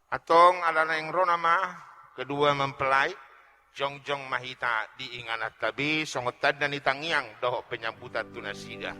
Atong alana yang ronama, kedua mempelai, jongjong mahita diinganat tabi, songotad dan itangiang doh penyambutan tunasida.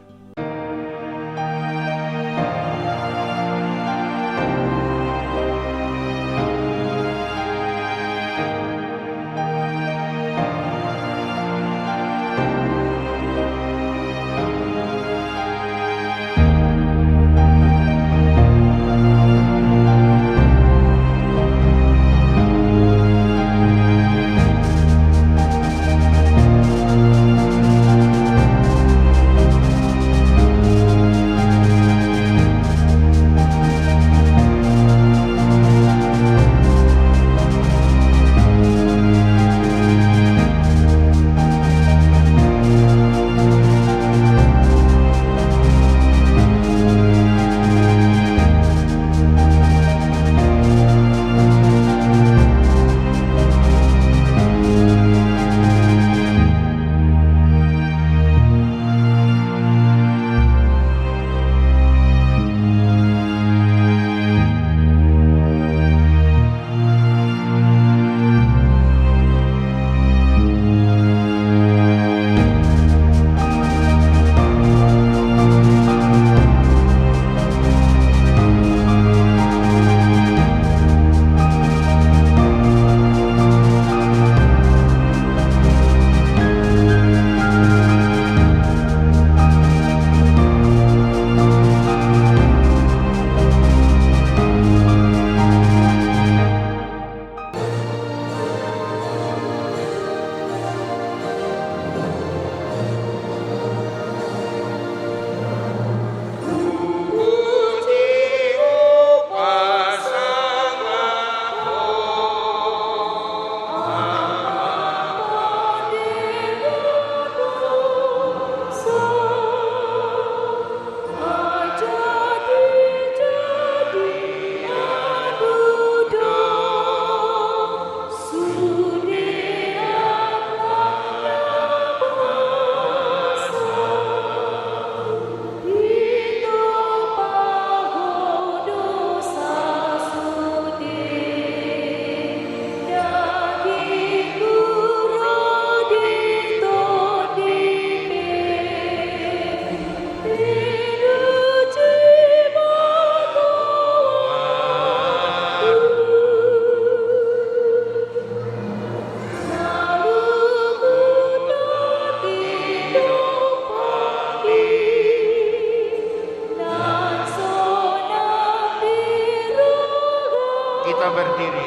Kita berdiri.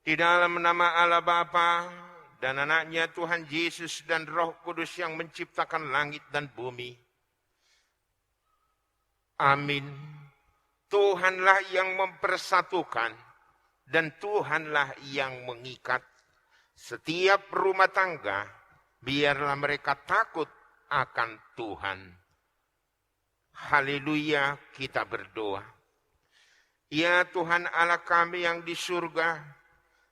Di dalam nama Allah Bapa dan anaknya Tuhan Yesus dan Roh Kudus yang menciptakan langit dan bumi. Amin. Tuhanlah yang mempersatukan dan Tuhanlah yang mengikat. Setiap rumah tangga, biarlah mereka takut akan Tuhan. Haleluya, kita berdoa. Ya Tuhan Allah kami yang di surga,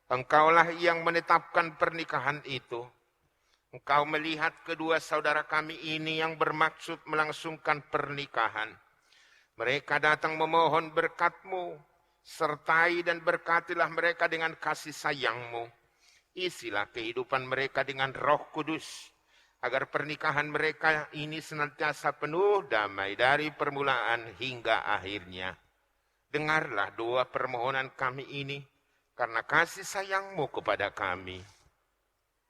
Engkaulah yang menetapkan pernikahan itu. Engkau melihat kedua saudara kami ini yang bermaksud melangsungkan pernikahan. Mereka datang memohon berkat-Mu, sertai dan berkatilah mereka dengan kasih sayang-Mu. Isilah kehidupan mereka dengan Roh Kudus, agar pernikahan mereka ini senantiasa penuh damai dari permulaan hingga akhirnya. Dengarlah doa permohonan kami ini, karena kasih sayang-Mu kepada kami.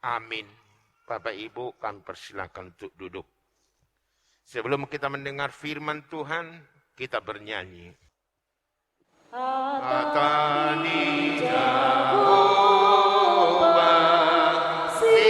Amin. Bapak Ibu, kami persilakan untuk duduk. Sebelum kita mendengar firman Tuhan, kita bernyanyi. Atani Jehovah, si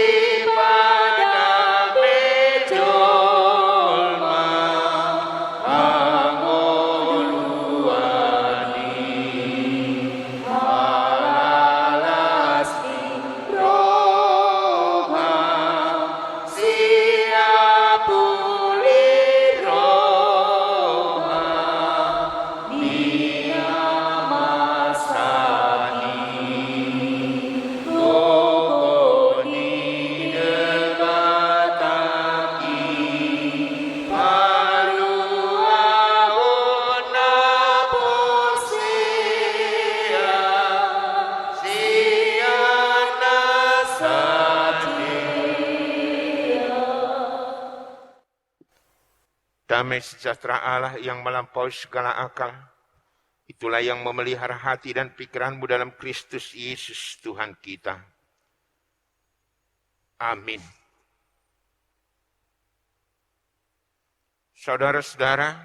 Damai sejahtera Allah yang melampaui segala akal, itulah yang memelihara hati dan pikiranmu dalam Kristus Yesus Tuhan kita. Amin. Saudara-saudara,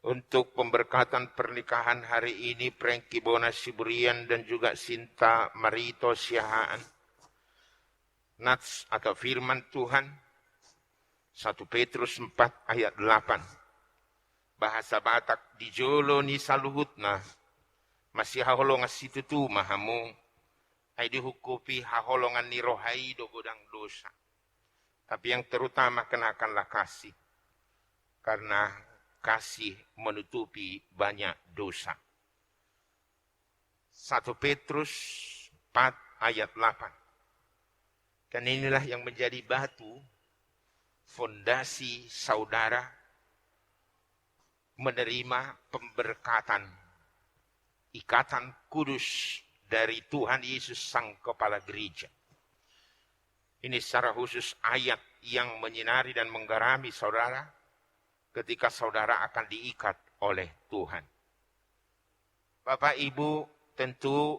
untuk pemberkatan pernikahan hari ini Prengki Bona Siburian dan juga Sinta Marito Siahaan, Nats atau firman Tuhan 1 Petrus 4 ayat 8. Bahasa Batak di jolo ni saluhutna masih haholongan situtu mahamu ay dihukupi haholongan ni rohai do godang dosa. Tapi yang terutama kenakanlah kasih, karena kasih menutupi banyak dosa. 1 Petrus 4 ayat 8. Dan inilah yang menjadi batu fondasi saudara menerima pemberkatan ikatan kudus dari Tuhan Yesus Sang Kepala Gereja. Ini secara khusus ayat yang menyinari dan menggarami saudara ketika saudara akan diikat oleh Tuhan. Bapak Ibu, tentu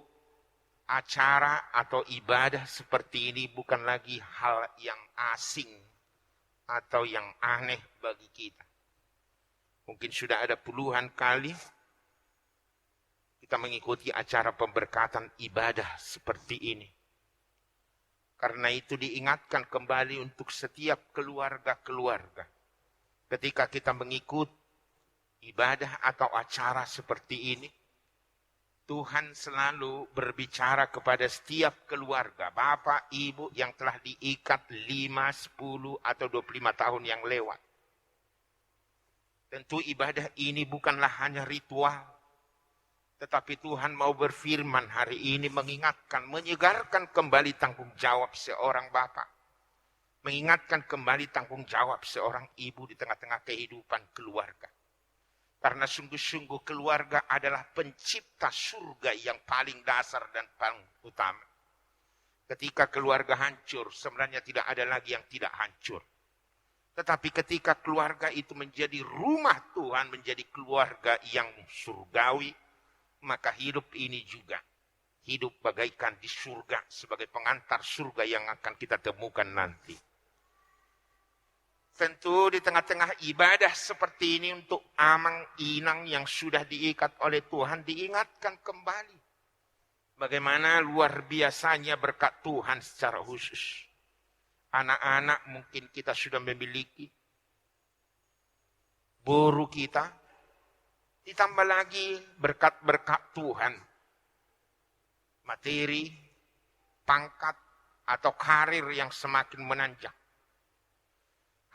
acara atau ibadah seperti ini bukan lagi hal yang asing atau yang aneh bagi kita. Mungkin sudah ada puluhan kali kita mengikuti acara pemberkatan ibadah seperti ini. Karena itu diingatkan kembali untuk setiap keluarga-keluarga. Ketika kita mengikuti ibadah atau acara seperti ini, Tuhan selalu berbicara kepada setiap keluarga, bapak, ibu yang telah diikat 5, 10, atau 25 tahun yang lewat. Tentu ibadah ini bukanlah hanya ritual, tetapi Tuhan mau berfirman hari ini mengingatkan, menyegarkan kembali tanggung jawab seorang bapak. Mengingatkan kembali tanggung jawab seorang ibu di tengah-tengah kehidupan keluarga. Karena sungguh-sungguh keluarga adalah pencipta surga yang paling dasar dan paling utama. Ketika keluarga hancur, sebenarnya tidak ada lagi yang tidak hancur. Tetapi ketika keluarga itu menjadi rumah Tuhan, menjadi keluarga yang surgawi, maka hidup ini juga hidup bagaikan di surga sebagai pengantar surga yang akan kita temukan nanti. Tentu di tengah-tengah ibadah seperti ini untuk amang inang yang sudah diikat oleh Tuhan diingatkan kembali. Bagaimana luar biasanya berkat Tuhan secara khusus. Anak-anak mungkin kita sudah memiliki. Boru kita. Ditambah lagi berkat-berkat Tuhan. Materi, pangkat, atau karir yang semakin menanjak.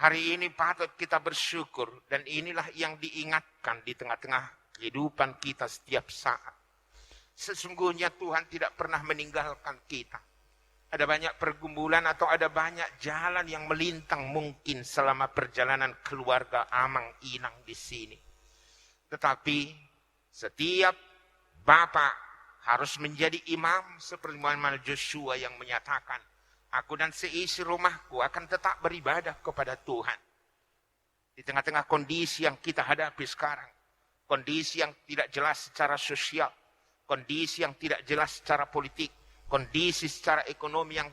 Hari ini patut kita bersyukur dan inilah yang diingatkan di tengah-tengah kehidupan kita setiap saat. Sesungguhnya Tuhan tidak pernah meninggalkan kita. Ada banyak pergumulan atau ada banyak jalan yang melintang mungkin selama perjalanan keluarga amang inang di sini. Tetapi setiap bapak harus menjadi imam seperti Muhammad Joshua yang menyatakan, aku dan seisi rumahku akan tetap beribadah kepada Tuhan. Di tengah-tengah kondisi yang kita hadapi sekarang. Kondisi yang tidak jelas secara sosial. Kondisi yang tidak jelas secara politik. Kondisi secara ekonomi yang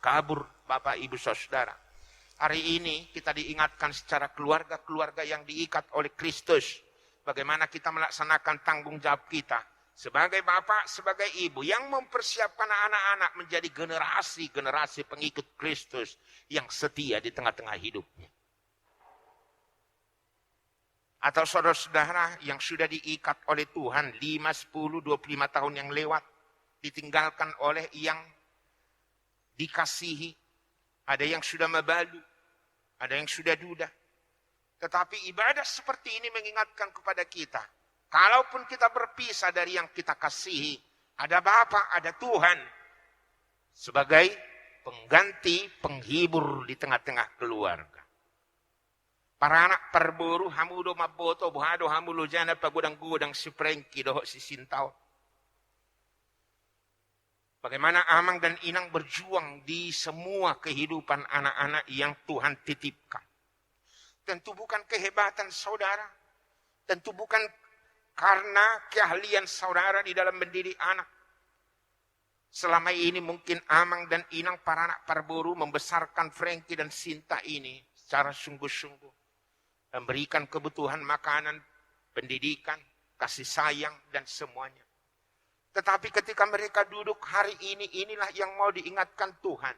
kabur Bapak Ibu Saudara. Hari ini kita diingatkan secara keluarga-keluarga yang diikat oleh Kristus. Bagaimana kita melaksanakan tanggung jawab kita. Sebagai bapak, sebagai ibu yang mempersiapkan anak-anak menjadi generasi-generasi pengikut Kristus yang setia di tengah-tengah hidupnya. Atau saudara-saudara yang sudah diikat oleh Tuhan 5, 10, 25 tahun yang lewat. Ditinggalkan oleh yang dikasihi. Ada yang sudah mabalu. Ada yang sudah duda. Tetapi ibadah seperti ini mengingatkan kepada kita. Kalaupun kita berpisah dari yang kita kasihi, ada Bapa, ada Tuhan sebagai pengganti, penghibur di tengah-tengah keluarga. Para anak perburu hamudo maboto buhado hamulo jana pagudang-gudang si Prengki doho si Sintao. Bagaimana Amang dan Inang berjuang di semua kehidupan anak-anak yang Tuhan titipkan. Tentu bukan kehebatan saudara. Tentu bukan karena keahlian saudara di dalam mendidik anak. Selama ini mungkin Amang dan Inang para anak Parboru membesarkan Frankie dan Sinta ini secara sungguh-sungguh. Memberikan kebutuhan makanan, pendidikan, kasih sayang, dan semuanya. Tetapi ketika mereka duduk hari ini, inilah yang mau diingatkan Tuhan.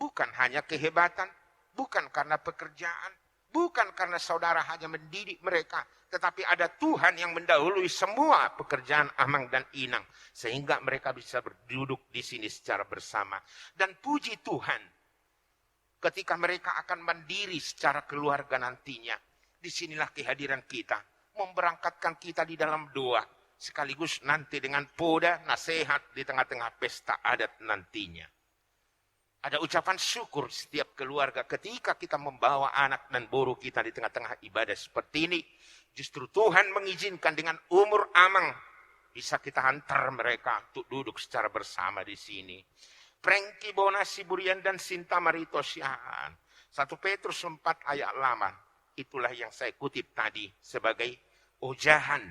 Bukan hanya kehebatan, bukan karena pekerjaan, bukan karena saudara hanya mendidik mereka, tetapi ada Tuhan yang mendahului semua pekerjaan Amang dan Inang. Sehingga mereka bisa berduduk di sini secara bersama. Dan puji Tuhan, ketika mereka akan mandiri secara keluarga nantinya, disinilah kehadiran kita, memberangkatkan kita di dalam doa, sekaligus nanti dengan poda, nasihat di tengah-tengah pesta adat nantinya. Ada ucapan syukur setiap keluarga ketika kita membawa anak dan boru kita di tengah-tengah ibadah seperti ini. Justru Tuhan mengizinkan dengan umur Amang bisa kita hantar mereka untuk duduk secara bersama di sini. Frankie Bona Siburian dan Sinta Marito Siaan. 1 Petrus 4 ayat 8. Itulah yang saya kutip tadi sebagai ujahan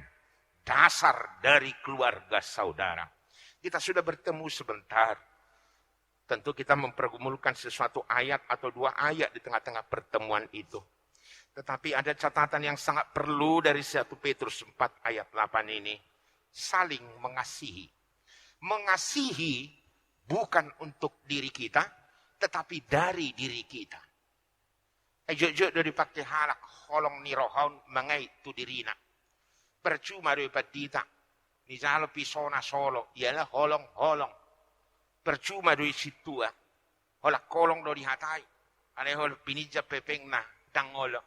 dasar dari keluarga saudara. Kita sudah bertemu sebentar. Tentu kita mempergumulkan sesuatu ayat atau 2 ayat di tengah-tengah pertemuan itu. Tetapi ada catatan yang sangat perlu dari 1 Petrus 4 ayat 8 ini. Saling mengasihi. Mengasihi bukan untuk diri kita, tetapi dari diri kita. Ejo-jo dari pakai halak, holong ni rohaun mengai tu dirina. Percuma dari patita, ni jalo pisona solo, ialah holong-holong. Percuma dari situ, holak kolong do dihatai, anehol pinija pepeng na tangolo.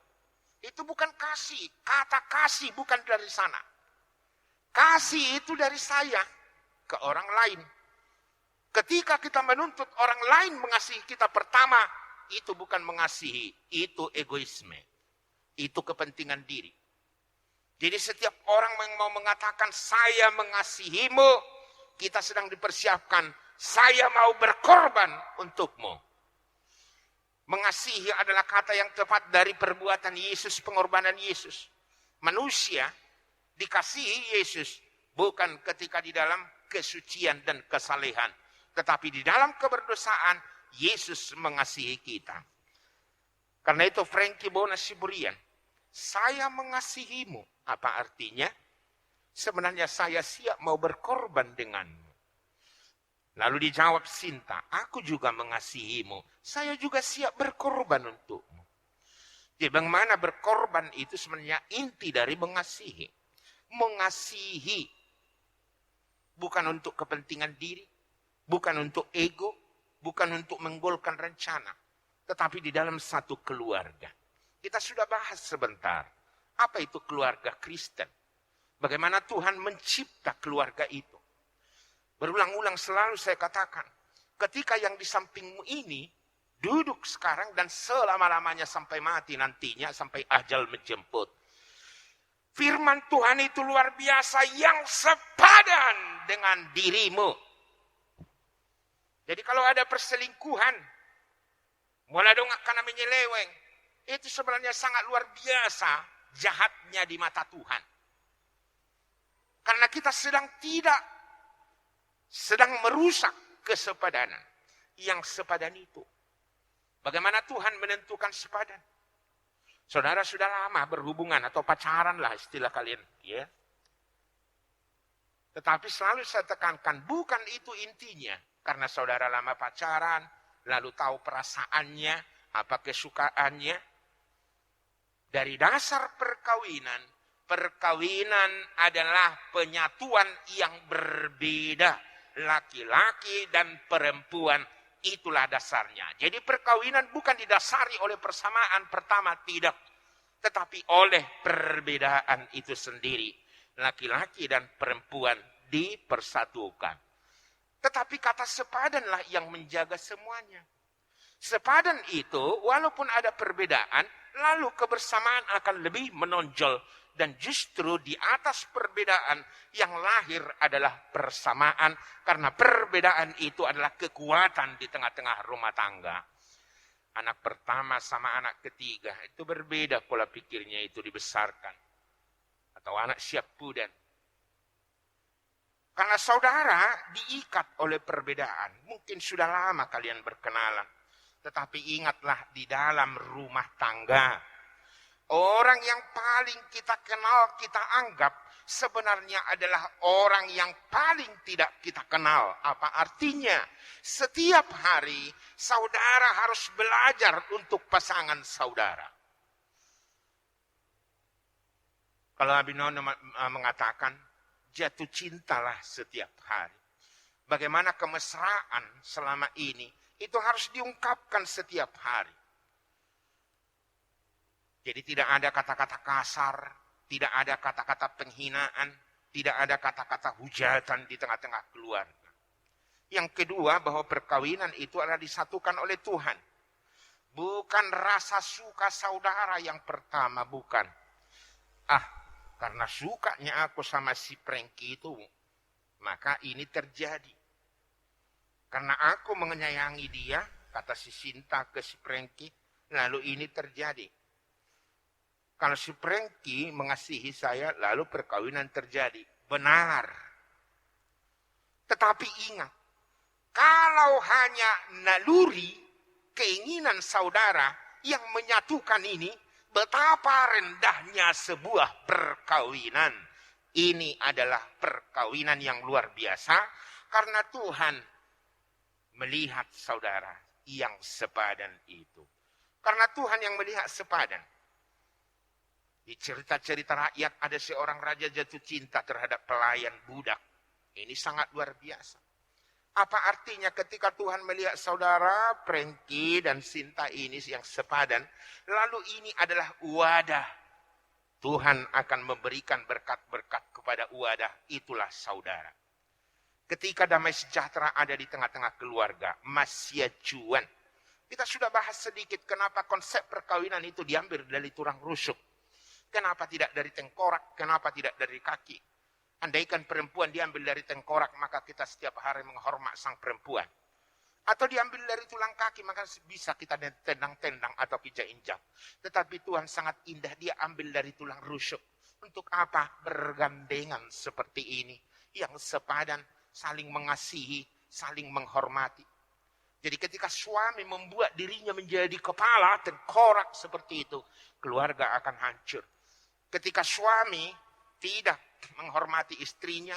Itu bukan kasih, kata kasih bukan dari sana. Kasih itu dari saya ke orang lain. Ketika kita menuntut orang lain mengasihi kita pertama, itu bukan mengasihi, itu egoisme. Itu kepentingan diri. Jadi setiap orang yang mau mengatakan saya mengasihimu, kita sedang dipersiapkan, saya mau berkorban untukmu. Mengasihi adalah kata yang tepat dari perbuatan Yesus, pengorbanan Yesus. Manusia dikasihi Yesus bukan ketika di dalam kesucian dan kesalehan, tetapi di dalam keberdosaan Yesus mengasihi kita. Karena itu Frankie Bona Siburian, saya mengasihimu. Apa artinya? Sebenarnya saya siap mau berkorban denganmu. Lalu dijawab Sinta, aku juga mengasihimu. Saya juga siap berkorban untukmu. Jadi bagaimana berkorban itu sebenarnya inti dari mengasihi. Mengasihi bukan untuk kepentingan diri, bukan untuk ego, bukan untuk menggolkan rencana, tetapi di dalam satu keluarga. Kita sudah bahas sebentar, apa itu keluarga Kristen? Bagaimana Tuhan mencipta keluarga itu? Berulang-ulang selalu saya katakan, ketika yang di sampingmu ini duduk sekarang dan selama-lamanya sampai mati nantinya, sampai ajal menjemput. Firman Tuhan itu luar biasa yang sepadan dengan dirimu. Jadi kalau ada perselingkuhan, mulai dong karena menyeleweng, itu sebenarnya sangat luar biasa jahatnya di mata Tuhan. Karena kita sedang merusak kesepadanan. Yang sepadan itu. Bagaimana Tuhan menentukan sepadan? Saudara sudah lama berhubungan atau pacaran lah istilah kalian. Ya. Tetapi selalu saya tekankan, bukan itu intinya. Karena saudara lama pacaran, lalu tahu perasaannya, apa kesukaannya. Dari dasar perkawinan, perkawinan adalah penyatuan yang berbeda. Laki-laki dan perempuan, itulah dasarnya. Jadi perkawinan bukan didasari oleh persamaan pertama, tidak. Tetapi oleh perbedaan itu sendiri. Laki-laki dan perempuan dipersatukan. Tetapi kata sepadanlah yang menjaga semuanya. Sepadan itu walaupun ada perbedaan, lalu kebersamaan akan lebih menonjol Dan justru di atas perbedaan yang lahir adalah persamaan. Karena perbedaan itu adalah kekuatan di tengah-tengah rumah tangga. Anak pertama sama anak ketiga itu berbeda pola pikirnya itu dibesarkan. Atau anak siap pudan. Karena saudara diikat oleh perbedaan. Mungkin sudah lama kalian berkenalan. Tetapi ingatlah di dalam rumah tangga. Orang yang paling kita kenal, kita anggap sebenarnya adalah orang yang paling tidak kita kenal. Apa artinya? Setiap hari saudara harus belajar untuk pasangan saudara. Kalau Abinono mengatakan, jatuh cintalah setiap hari. Bagaimana kemesraan selama ini, itu harus diungkapkan setiap hari. Jadi tidak ada kata-kata kasar, tidak ada kata-kata penghinaan, tidak ada kata-kata hujatan di tengah-tengah keluarga. Yang kedua, bahwa perkawinan itu adalah disatukan oleh Tuhan. Bukan rasa suka saudara yang pertama, bukan. Karena sukanya aku sama si Prengki itu, maka ini terjadi. Karena aku menyayangi dia, kata si Sinta ke si Prengki, lalu ini terjadi. Kalau si Prengki mengasihi saya, lalu perkawinan terjadi. Benar. Tetapi ingat, kalau hanya naluri, keinginan saudara yang menyatukan ini, betapa rendahnya sebuah perkawinan. Ini adalah perkawinan yang luar biasa, karena Tuhan melihat saudara yang sepadan itu. Karena Tuhan yang melihat sepadan. Di cerita-cerita rakyat ada seorang raja jatuh cinta terhadap pelayan budak. Ini sangat luar biasa. Apa artinya ketika Tuhan melihat saudara Prengki dan Sinta ini yang sepadan, lalu ini adalah wadah. Tuhan akan memberikan berkat-berkat kepada wadah, itulah saudara. Ketika damai sejahtera ada di tengah-tengah keluarga, masyajuan. Kita sudah bahas sedikit kenapa konsep perkawinan itu diambil dari tulang rusuk. Kenapa tidak dari tengkorak, kenapa tidak dari kaki. Andaikan perempuan diambil dari tengkorak, maka kita setiap hari menghormat sang perempuan. Atau diambil dari tulang kaki, maka bisa kita tendang-tendang atau pijak-injak. Tetapi Tuhan sangat indah, dia ambil dari tulang rusuk. Untuk apa? Bergandengan seperti ini. Yang sepadan, saling mengasihi, saling menghormati. Jadi ketika suami membuat dirinya menjadi kepala, tengkorak seperti itu, keluarga akan hancur. Ketika suami tidak menghormati istrinya,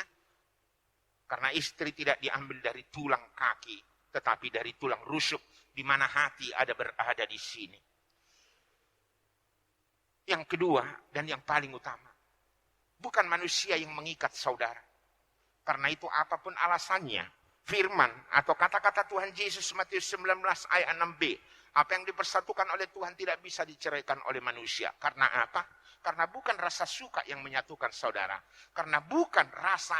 karena istri tidak diambil dari tulang kaki, tetapi dari tulang rusuk, di mana hati berada di sini. Yang kedua dan yang paling utama, bukan manusia yang mengikat saudara. Karena itu apapun alasannya, firman atau kata-kata Tuhan Yesus Matius 19 ayat 6b, apa yang dipersatukan oleh Tuhan tidak bisa diceraikan oleh manusia. Karena apa? Karena bukan rasa suka yang menyatukan saudara. Karena bukan rasa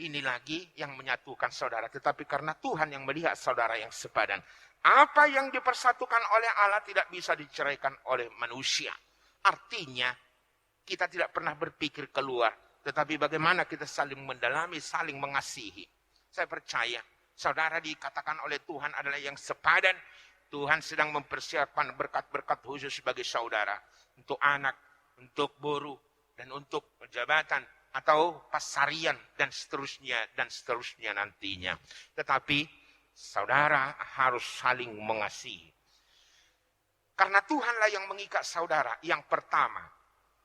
ini lagi yang menyatukan saudara. Tetapi karena Tuhan yang melihat saudara yang sepadan. Apa yang dipersatukan oleh Allah tidak bisa diceraikan oleh manusia. Artinya kita tidak pernah berpikir keluar. Tetapi bagaimana kita saling mendalami, saling mengasihi. Saya percaya saudara dikatakan oleh Tuhan adalah yang sepadan. Tuhan sedang mempersiapkan berkat-berkat khusus bagi saudara. Untuk anak, untuk buruh, dan untuk jabatan, atau pasarian, dan seterusnya nantinya. Tetapi saudara harus saling mengasihi. Karena Tuhanlah yang mengikat saudara. Yang pertama,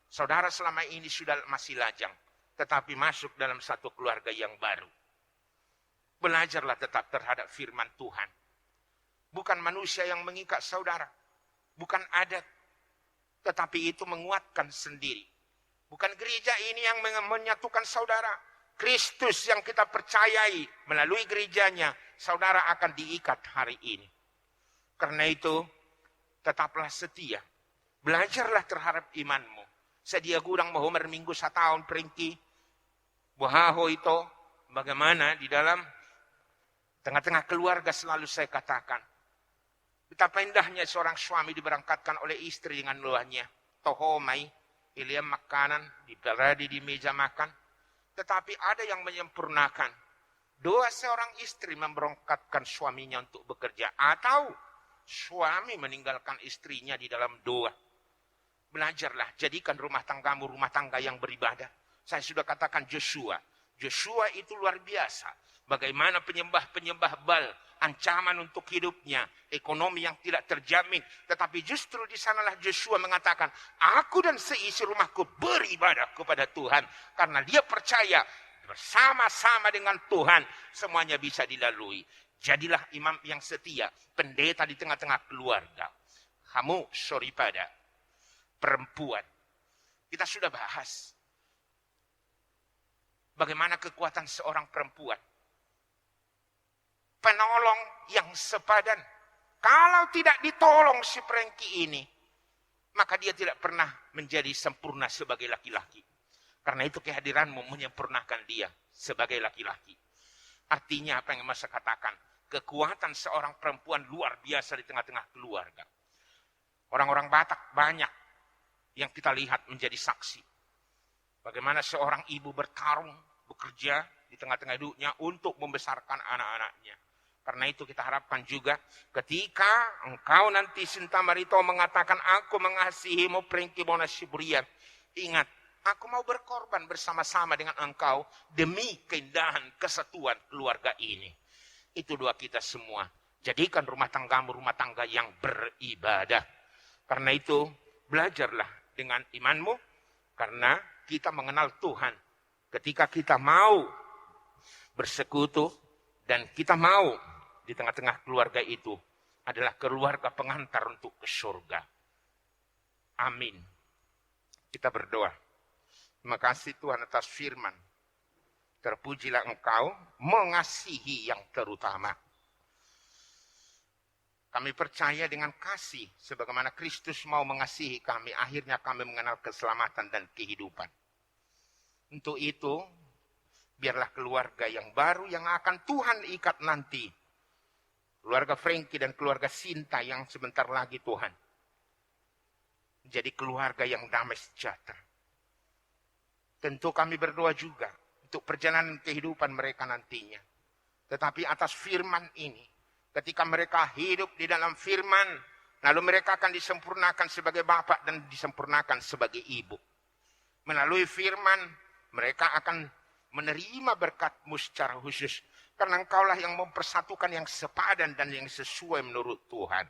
saudara selama ini sudah masih lajang, tetapi masuk dalam satu keluarga yang baru. Belajarlah tetap terhadap firman Tuhan. Bukan manusia yang mengikat saudara. Bukan adat. Tetapi itu menguatkan sendiri. Bukan gereja ini yang menyatukan saudara. Kristus yang kita percayai melalui gerejanya. Saudara akan diikat hari ini. Karena itu tetaplah setia. Belajarlah terhadap imanmu. Sedia gurang mahomer minggu setahun Prengki. Buhaho itu bagaimana di dalam tengah-tengah keluarga selalu saya katakan. Betapa indahnya seorang suami diberangkatkan oleh istri dengan luahnya. Tohomai, Ilya makanan, berada di meja makan. Tetapi ada yang menyempurnakan. Doa seorang istri memberangkatkan suaminya untuk bekerja. Atau suami meninggalkan istrinya di dalam doa. Belajarlah, jadikan rumah tanggamu rumah tangga yang beribadah. Saya sudah katakan Joshua. Joshua itu luar biasa. Bagaimana penyembah-penyembah Baal, ancaman untuk hidupnya, ekonomi yang tidak terjamin. Tetapi justru di sanalah Joshua mengatakan, aku dan seisi rumahku beribadah kepada Tuhan. Karena dia percaya bersama-sama dengan Tuhan semuanya bisa dilalui. Jadilah imam yang setia, pendeta di tengah-tengah keluarga. Kamu pada perempuan. Kita sudah bahas bagaimana kekuatan seorang perempuan. Penolong yang sepadan. Kalau tidak ditolong si Prengki ini, maka dia tidak pernah menjadi sempurna sebagai laki-laki. Karena itu kehadiranmu menyempurnakan dia sebagai laki-laki. Artinya apa yang Mas katakan? Kekuatan seorang perempuan luar biasa di tengah-tengah keluarga. Orang-orang Batak banyak yang kita lihat menjadi saksi. Bagaimana seorang ibu bertarung, bekerja di tengah-tengah hidupnya untuk membesarkan anak-anaknya. Karena itu kita harapkan juga ketika engkau nanti Sinta Marito mengatakan aku mengasihimu Prengki Bonasiburian. Ingat, aku mau berkorban bersama-sama dengan engkau demi keindahan kesatuan keluarga ini. Itu doa kita semua. Jadikan rumah tanggamu rumah tangga yang beribadah. Karena itu belajarlah dengan imanmu. Karena kita mengenal Tuhan. Ketika kita mau bersekutu dan kita mau di tengah-tengah keluarga itu adalah keluarga pengantar untuk ke surga. Amin. Kita berdoa. Terima kasih Tuhan atas firman. Terpujilah Engkau mengasihi yang terutama. Kami percaya dengan kasih sebagaimana Kristus mau mengasihi kami. Akhirnya kami mengenal keselamatan dan kehidupan. Untuk itu, biarlah keluarga yang baru yang akan Tuhan ikat nanti. Keluarga Prengki dan keluarga Sinta yang sebentar lagi Tuhan. Jadi keluarga yang damai sejahtera. Tentu kami berdoa juga untuk perjalanan kehidupan mereka nantinya. Tetapi atas firman ini, ketika mereka hidup di dalam firman, lalu mereka akan disempurnakan sebagai bapak dan disempurnakan sebagai ibu. Melalui firman, mereka akan menerima berkat-Mu secara khusus. Karena Engkaulah yang mempersatukan yang sepadan dan yang sesuai menurut Tuhan.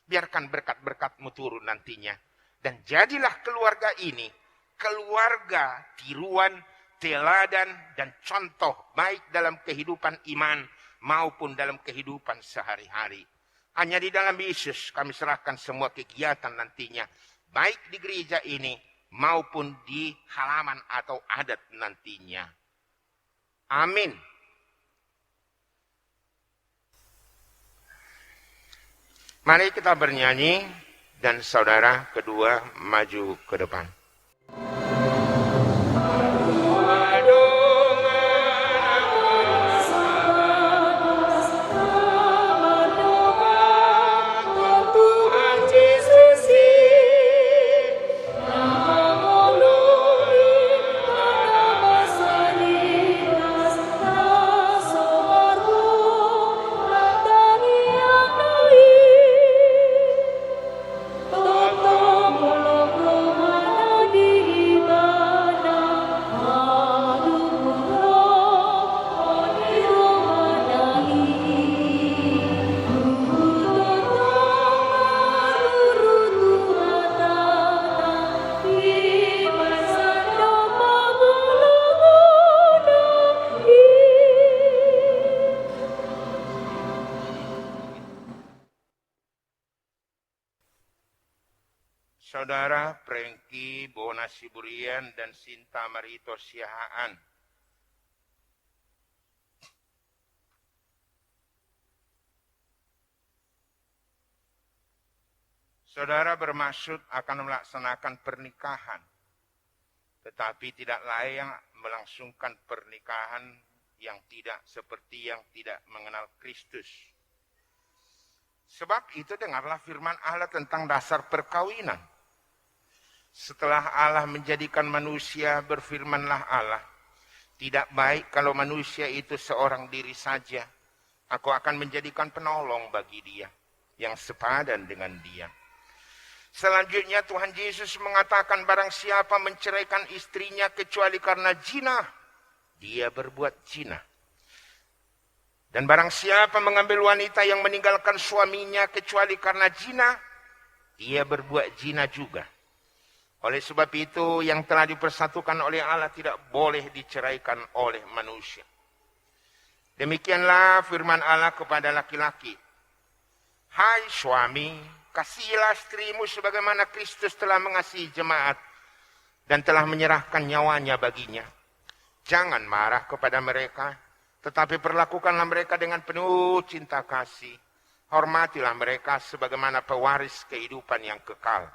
Biarkan berkat-berkat-Mu turun nantinya. Dan jadilah keluarga ini, keluarga tiruan, teladan, dan contoh baik dalam kehidupan iman maupun dalam kehidupan sehari-hari. Hanya di dalam Yesus kami serahkan semua kegiatan nantinya. Baik di gereja ini maupun di halaman atau adat nantinya. Amin. Mari kita bernyanyi dan saudara kedua maju ke depan. Saudara Prengki Bonasiburian dan Sinta Marito Siahaan. Saudara bermaksud akan melaksanakan pernikahan, tetapi tidak layak melangsungkan pernikahan yang tidak seperti yang tidak mengenal Kristus. Sebab itu dengarlah firman Allah tentang dasar perkawinan. Setelah Allah menjadikan manusia, berfirmanlah Allah, tidak baik kalau manusia itu seorang diri saja. Aku akan menjadikan penolong bagi dia, yang sepadan dengan dia. Selanjutnya Tuhan Yesus mengatakan, barang siapa menceraikan istrinya kecuali karena zina, dia berbuat zina. Dan barang siapa mengambil wanita yang meninggalkan suaminya kecuali karena zina, dia berbuat zina juga. Oleh sebab itu, yang telah dipersatukan oleh Allah tidak boleh diceraikan oleh manusia. Demikianlah firman Allah kepada laki-laki. Hai suami, kasihilah istrimu sebagaimana Kristus telah mengasihi jemaat dan telah menyerahkan nyawanya baginya. Jangan marah kepada mereka, tetapi perlakukanlah mereka dengan penuh cinta kasih. Hormatilah mereka sebagaimana pewaris kehidupan yang kekal.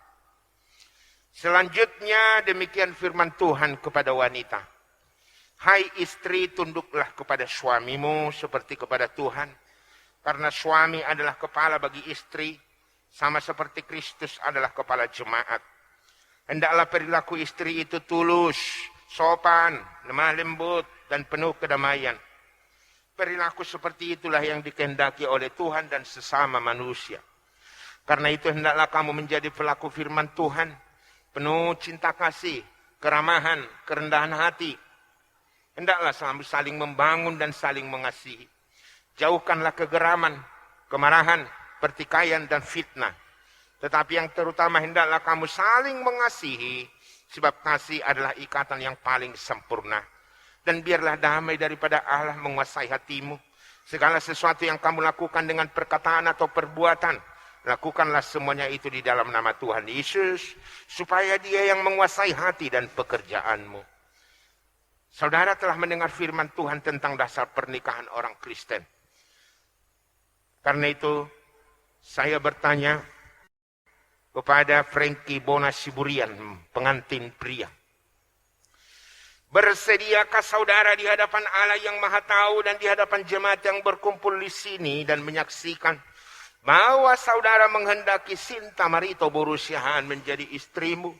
Selanjutnya demikian firman Tuhan kepada wanita. Hai istri, tunduklah kepada suamimu seperti kepada Tuhan. Karena suami adalah kepala bagi istri, sama seperti Kristus adalah kepala jemaat. Hendaklah perilaku istri itu tulus, sopan, lemah lembut, dan penuh kedamaian. Perilaku seperti itulah yang dikehendaki oleh Tuhan dan sesama manusia. Karena itu hendaklah kamu menjadi pelaku firman Tuhan, penuh cinta kasih, keramahan, kerendahan hati. Hendaklah selalu saling membangun dan saling mengasihi. Jauhkanlah kegeraman, kemarahan, pertikaian, dan fitnah. Tetapi yang terutama hendaklah kamu saling mengasihi, sebab kasih adalah ikatan yang paling sempurna. Dan biarlah damai daripada Allah menguasai hatimu. Segala sesuatu yang kamu lakukan dengan perkataan atau perbuatan, lakukanlah semuanya itu di dalam nama Tuhan Yesus, supaya Dia yang menguasai hati dan pekerjaanmu. Saudara telah mendengar firman Tuhan tentang dasar pernikahan orang Kristen. Karena itu, saya bertanya kepada Frankie Bonasiburian, pengantin pria. Bersediakah saudara di hadapan Allah yang Maha Tahu dan di hadapan jemaat yang berkumpul di sini dan menyaksikan bahwa saudara menghendaki Sinta Marito Borusiahan menjadi istrimu?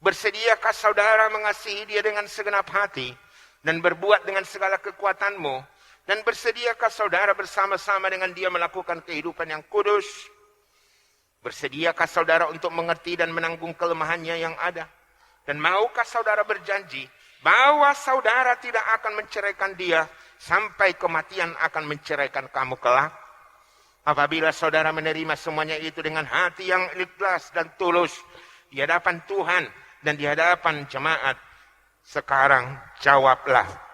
Bersediakah saudara mengasihi dia dengan segenap hati dan berbuat dengan segala kekuatanmu? Dan bersediakah saudara bersama-sama dengan dia melakukan kehidupan yang kudus? Bersediakah saudara untuk mengerti dan menanggung kelemahannya yang ada? Dan maukah saudara berjanji bahwa saudara tidak akan menceraikan dia sampai kematian akan menceraikan kamu kelak? Apabila saudara menerima semuanya itu dengan hati yang ikhlas dan tulus di hadapan Tuhan dan di hadapan jemaat, sekarang jawablah.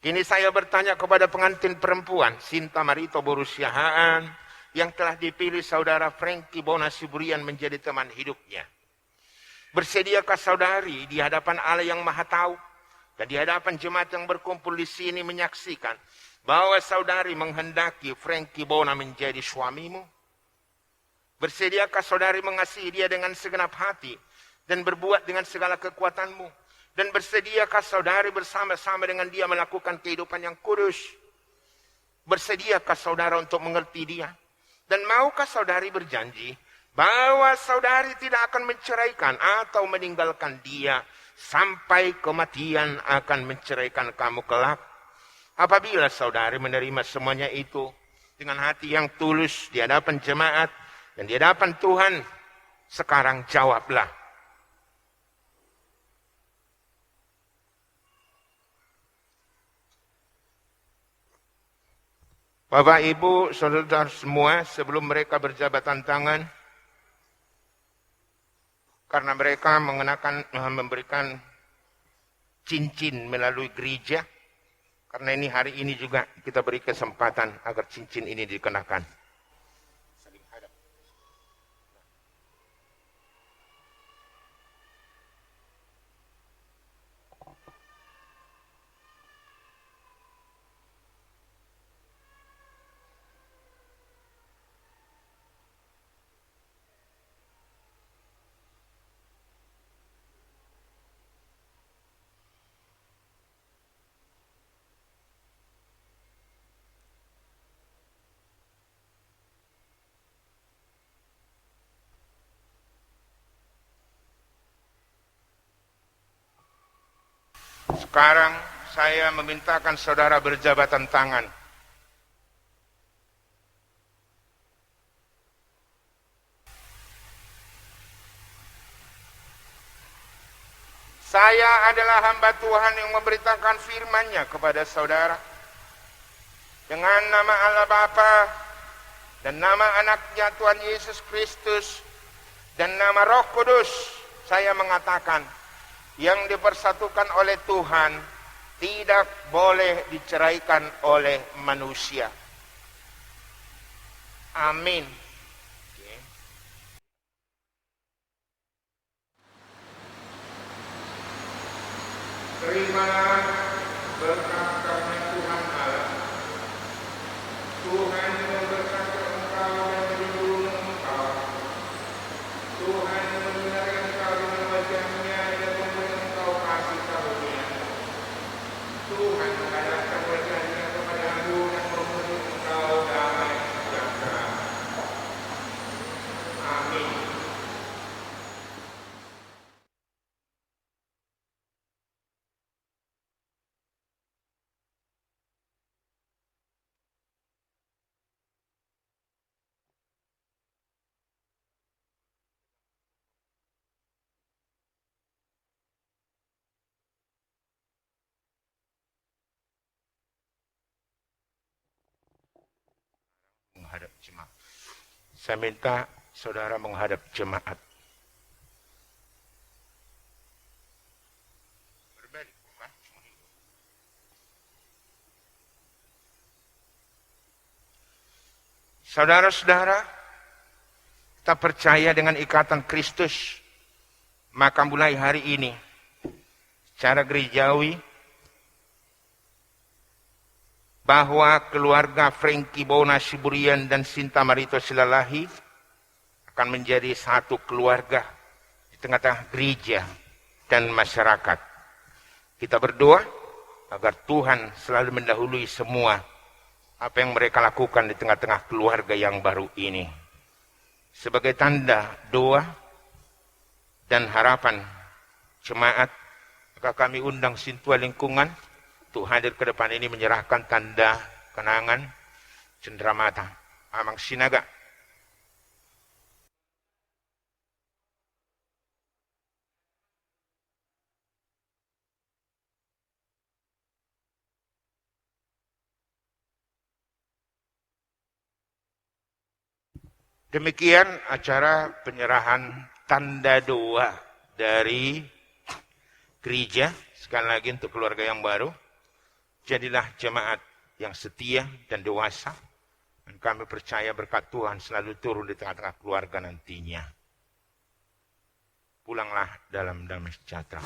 Kini saya bertanya kepada pengantin perempuan Sinta Marito Borusiahaan yang telah dipilih saudara Frankie Bonasiburian menjadi teman hidupnya. Bersediakah saudari di hadapan Allah yang Maha Tahu dan di hadapan jemaat yang berkumpul di sini menyaksikan bahwa saudari menghendaki Frankie Bona menjadi suamimu? Bersediakah saudari mengasihi dia dengan segenap hati dan berbuat dengan segala kekuatanmu? Dan bersediakah saudari bersama-sama dengan dia melakukan kehidupan yang kudus? Bersediakah saudara untuk mengerti dia? Dan maukah saudari berjanji bahwa saudari tidak akan menceraikan atau meninggalkan dia sampai kematian akan menceraikan kamu kelak? Apabila saudari menerima semuanya itu dengan hati yang tulus di hadapan jemaat dan di hadapan Tuhan, sekarang jawablah. Bapak, Ibu, saudara semua, sebelum mereka berjabatan tangan, karena mereka memberikan cincin melalui gereja, karena ini hari ini juga kita beri kesempatan agar cincin ini dikenakan. Sekarang saya memintakan saudara berjabatan tangan. Saya adalah hamba Tuhan yang memberitakan firman-Nya kepada saudara. Dengan nama Allah Bapa dan nama Anaknya Tuhan Yesus Kristus dan nama Roh Kudus, saya mengatakan, yang dipersatukan oleh Tuhan tidak boleh diceraikan oleh manusia. Amin. Terimalah berkat karena Tuhan Allah. Tuhan memberkati engkau dan melindungi engkau. Tuhan menyinari engkau dengan wajah-Nya dan memberi engkau kasih karunia. Tuhan menghadapkan wajah-Nya kepadamu dan memberi engkau damai sejahtera. Amin. Menghadap jemaat. Saya minta saudara menghadap jemaat. Saudara-saudara, kita percaya dengan ikatan Kristus, maka mulai hari ini, secara gerejawi, bahwa keluarga Frankie Bona Siburian dan Sinta Marito Silalahi akan menjadi satu keluarga di tengah-tengah gereja dan masyarakat. Kita berdoa agar Tuhan selalu mendahului semua apa yang mereka lakukan di tengah-tengah keluarga yang baru ini. Sebagai tanda doa dan harapan jemaat, maka kami undang Sintua Lingkungan untuk hadir ke depan ini menyerahkan tanda kenangan cenderamata Amang Sinaga. Demikian acara penyerahan tanda doa dari gereja. Sekali lagi untuk keluarga yang baru, jadilah jemaat yang setia dan dewasa. Dan kami percaya berkat Tuhan selalu turun di tengah-tengah keluarga nantinya. Pulanglah dalam damai sejahtera.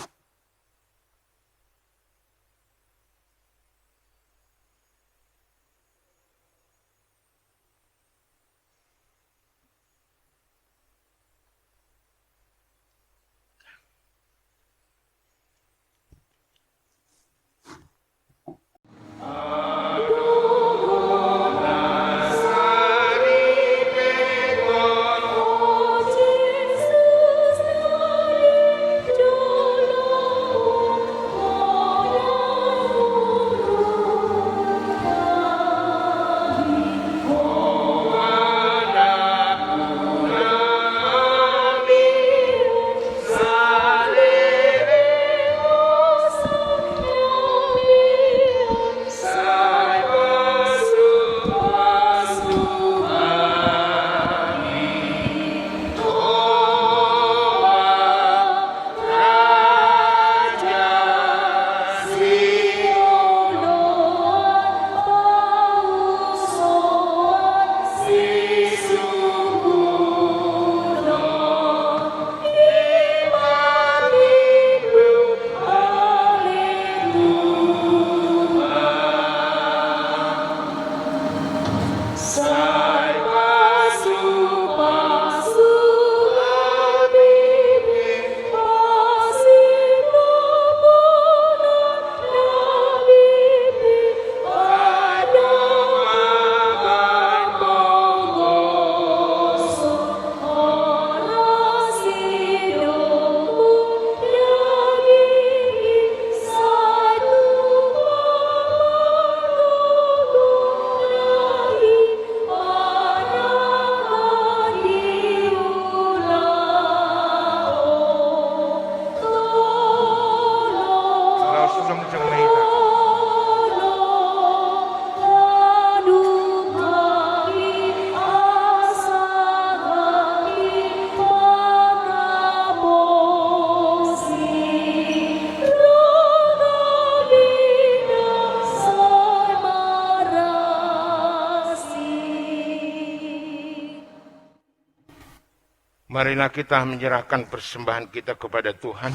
Marilah kita menyerahkan persembahan kita kepada Tuhan.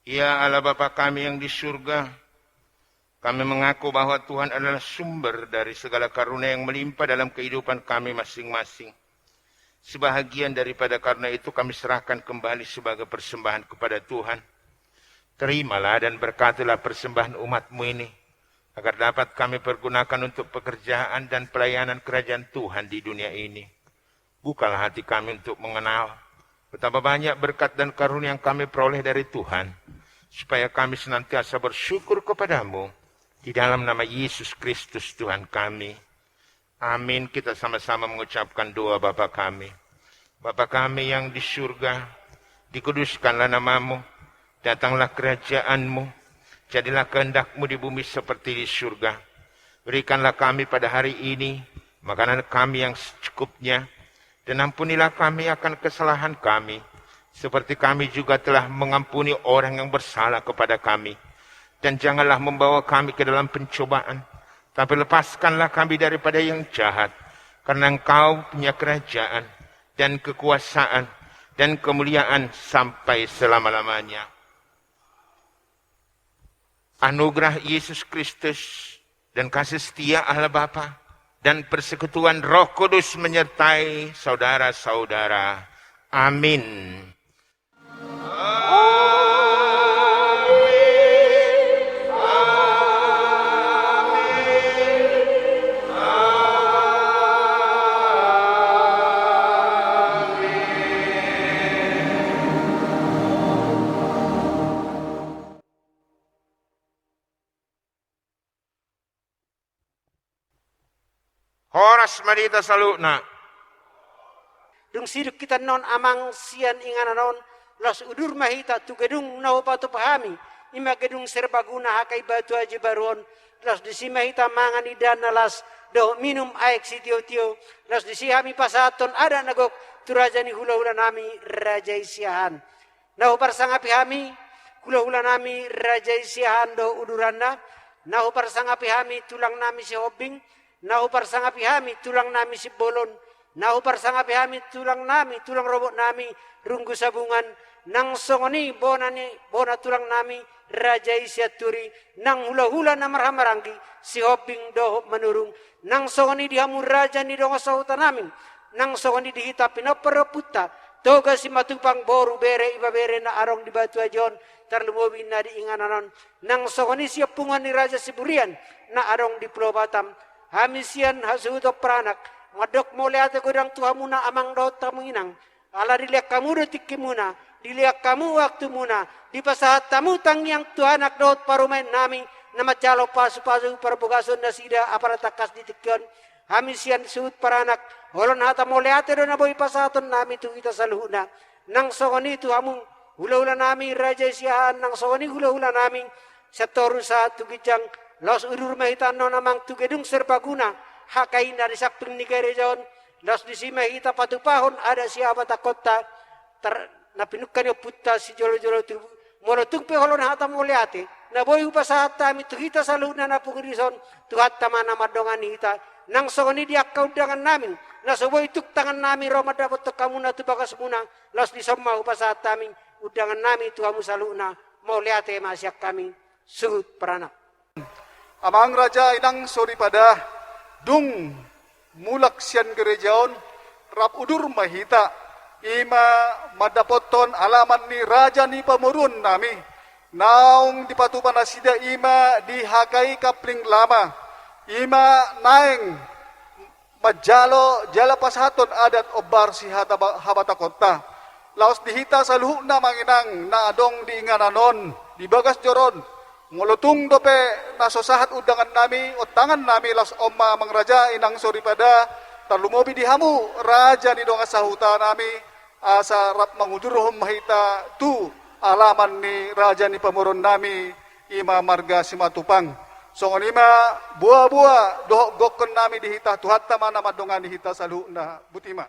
Ya Allah Bapa kami yang di surga, kami mengaku bahwa Tuhan adalah sumber dari segala karunia yang melimpah dalam kehidupan kami masing-masing. Sebahagian daripada karena itu kami serahkan kembali sebagai persembahan kepada Tuhan. Terimalah dan berkatilah persembahan umat-Mu ini, agar dapat kami pergunakan untuk pekerjaan dan pelayanan kerajaan Tuhan di dunia ini. Bukalah hati kami untuk mengenal betapa banyak berkat dan karunia yang kami peroleh dari Tuhan, supaya kami senantiasa bersyukur kepada-Mu, di dalam nama Yesus Kristus Tuhan kami. Amin. Kita sama-sama mengucapkan doa Bapa kami. Bapa kami yang di surga, dikuduskanlah nama-Mu, datanglah kerajaan-Mu, jadilah kehendak-Mu di bumi seperti di surga. Berikanlah kami pada hari ini makanan kami yang secukupnya, dan ampunilah kami akan kesalahan kami, seperti kami juga telah mengampuni orang yang bersalah kepada kami. Dan janganlah membawa kami ke dalam pencobaan, tapi lepaskanlah kami daripada yang jahat, karena Engkau punya kerajaan dan kekuasaan dan kemuliaan sampai selama-lamanya. Anugerah Yesus Kristus dan kasih setia Allah Bapa dan persekutuan Roh Kudus menyertai saudara-saudara. Amin. Horas marita saluna. Dung siduk kita non amang sian ingana non los udur mahita tu gedung nau patu pahami ima gedung serbaguna hakai batu aji baruon los disi mahita mangan idana las do minum aek si tio los disi hami pasaton ada nagok turajani hula-hula nami raja isiahan nau parsangapi hami hula-hula nami raja isiahan do udurana nau parsangapi hami tulang nami si hobing nau parsangapi hami tulang nami si bolon nau parsangapi hami tulang robot nami runggu sabungan nang songoni bona tulang nami raja isiaturi nang hula-hula na marhamaranggi si hobing dohop menurung nang songoni dihamur raja ni dongo sahuta nami nang songoni dihitapi na pereputa toga si matupang boru bere iba bere na arong di batu ajon tarlumobi na di ingananon nang songoni siap pungan ni raja siburian na arong di Pulau Batam hamisian hasuto pranak ngadok mo leate godang tuhamuna amang daot tamunginang ala diliak kamu detik muna diliak kamu waktu muna di pasahat tamu tangyang tuhanak daot parumain nami nama jalo pasu-pasu perbukasun nasida aparatakas ditikyon hamisian suut paranak holon hata mo leate do naboy pasahaton nami tu kita saluhuna nang songoni tuhamu hula-hula nami raja siahan nang songoni hula-hula nami setoru saat tu gijang los udur mahitan non amang tu gedung serbaguna hakain dari sakping ni gerejaon los di sima hita patupahon ada siapa takota napinukan yo putta si jolo-jolo tu molotung pe holon hata moleate na boy upasata mi tu hita saluna na pugirison tu hatta mana madongan hita nang songoni dia kaudangan namin na soboy tuk tangan nami roma dapat kamu na tu bakas muna los di somma upasata mi udangan nami tu hamu saluna moleate masyak kami sugut peranak amang raja inang sori pada dung mulak sian gerejaon rap udur mahita ima madapoton alaman ni raja ni pamurun nami naung di patupan asida ima dihakai kapling lama ima naeng majalo jala pasaton adat obar si habata kota laos dihita saluh na manginang na adong di ingananon di bagas joron ngulutung dope nasosahat udangan nami o tangan nami las omma mangraja inang sori pada talumobi dihamu raja ni donga sahuta nami asa rap mangudurohom mahita tu alaman ni raja ni pamurun nami ima marga simatupang songon ima buah-buah dohok gokon nami dihita tuhatta mana madongan dihita salu na butima